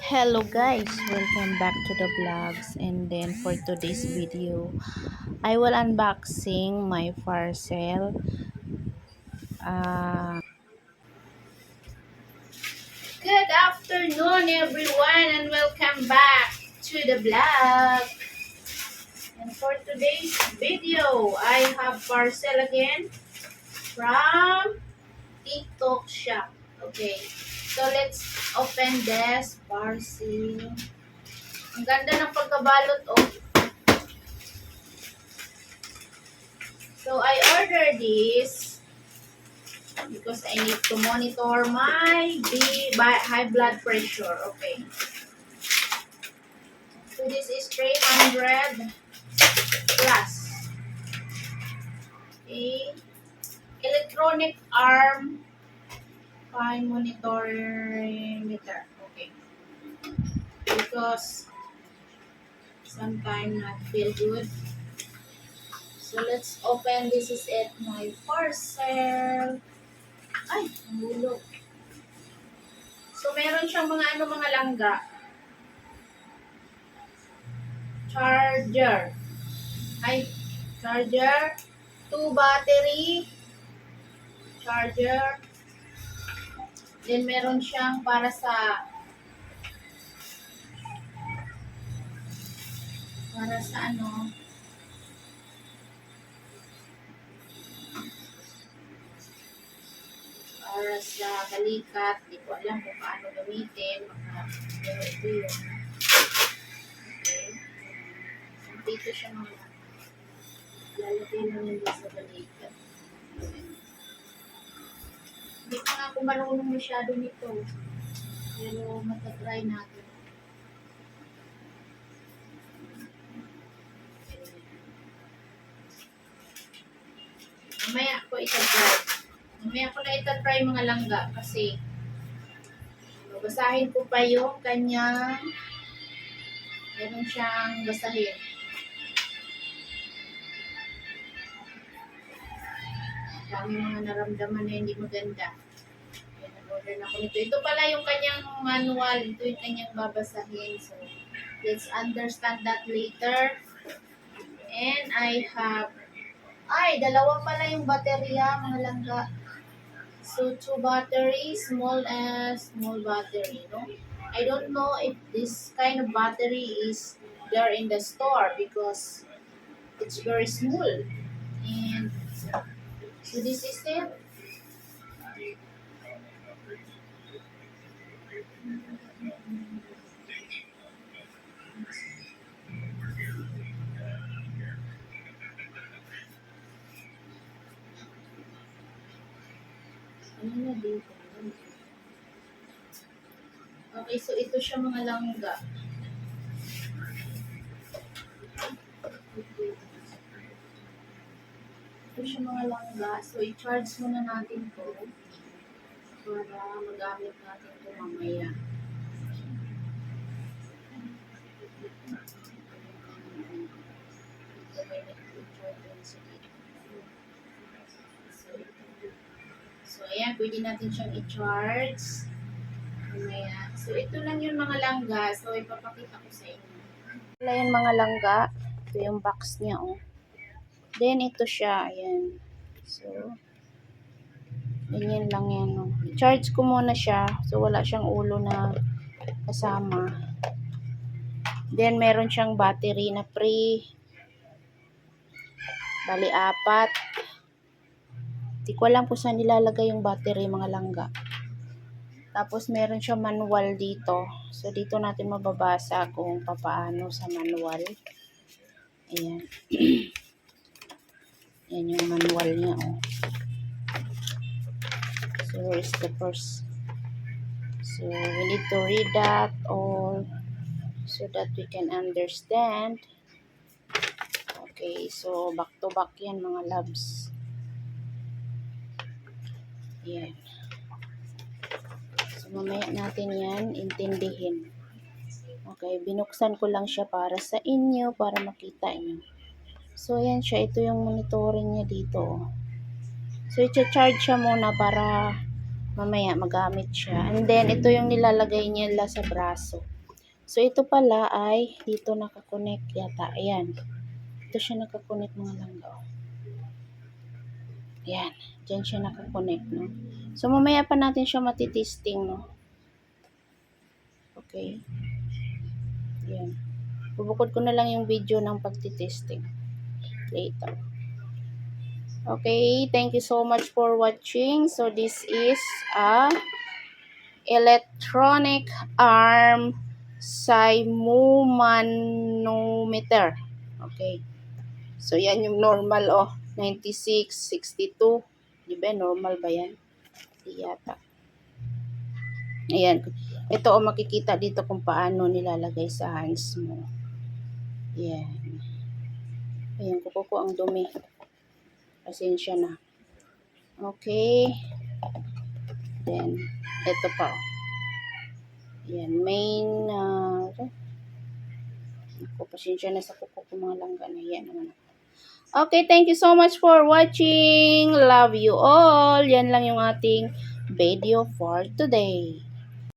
Hello guys, welcome back to the vlogs. And then for today's video, I will unboxing my parcel. uh, Good afternoon everyone and welcome back to the vlog. And for today's video, I have parcel again from TikTok shop. Okay, so let's open this parcel. Ang ganda ng pagkabalot, oh. So I ordered this because I need to monitor my high blood pressure. Okay. So this is 300 plus. Okay. Electronic arm fine monitorimeter. Okay. Because sometimes not feel good. So let's open. This is it, my parcel. Ay, nahulog. So meron siyang mga langga. Charger. Ay, charger. 2 battery. Charger. Then meron siyang para sa ano, para sa balikat. Di ko alam kung paano gamitin. Pero ito yun. Okay. Dito siya mga lalagay namin din sa balikat. Hindi pa nga ako marunong masyado nito. Pero matatry natin. Mamaya ako itatry. Mamaya ko na itatry mga langga kasi basahin ko pa yung kanyang meron siyang basahin. Dami mga naramdaman na hindi maganda. Kaya nag-order na ako nito. Ito pala yung kanyang manual. Ito yung kanyang babasahin. So, let's understand that later. And I have dalawa pala yung baterya, mga langga. So, 2 batteries, small battery, no? I don't know if this kind of battery is there in the store because it's very small. And so, this is it. Ano na dito? Okay, so ito siya mga langga. Ito siya mga langga. So, i-charge muna natin to para magamit natin to mamaya. So, ayan, pwede natin siyang i-charge. Mamaya. So, ito lang yung mga langga. So, ipapakita ko sa inyo. Wala yung mga langga. Ito yung box niya, oh. Then, ito siya. Ayan. So, ganyan lang yan, oh. I-charge ko muna siya. So, wala siyang ulo na kasama. Then, meron siyang battery na free. Bali, 4. Di ko alam kung saan nilalagay yung battery, mga langga. Tapos, meron siyang manual dito. So, dito natin mababasa kung paano sa manual. Ayan. Yan yung manual niya, oh. So, where is the first? So, we need to read that all so that we can understand. Okay, so back to back yan mga loves. Yan. So, mamaya natin yan intindihin. Okay, binuksan ko lang siya para sa inyo, para makita nyo. So, yan siya. Ito yung monitoring niya dito. So, i-charge siya muna para mamaya magamit siya. And then, ito yung nilalagay niya sa braso. So, ito pala ay dito nakakonect yata. Ayan. Ito siya nakakonect mga langga. Oh. Ayan. Diyan siya nakakonect, no? So, mamaya pa natin siya matitesting, no? Okay. Ayan. Bubukod ko na lang yung video ng pagtitesting later. Okay. Thank you so much for watching. So, this is a electronic arm simoomanometer. Okay. So, yan yung normal, oh. 96, 62. Di ba? Normal ba yan? Di yata. Ayan. Ito, oh, makikita dito kung paano nilalagay sa hands mo. Ayan. Ayan, kuko ko ang dumi. Pasensya na. Okay. Then, ito pa, oh. Ayan, main, pasensya na sa kuko ko mga langga na yan naman. Okay, thank you so much for watching. Love you all. Yan lang yung ating video for today.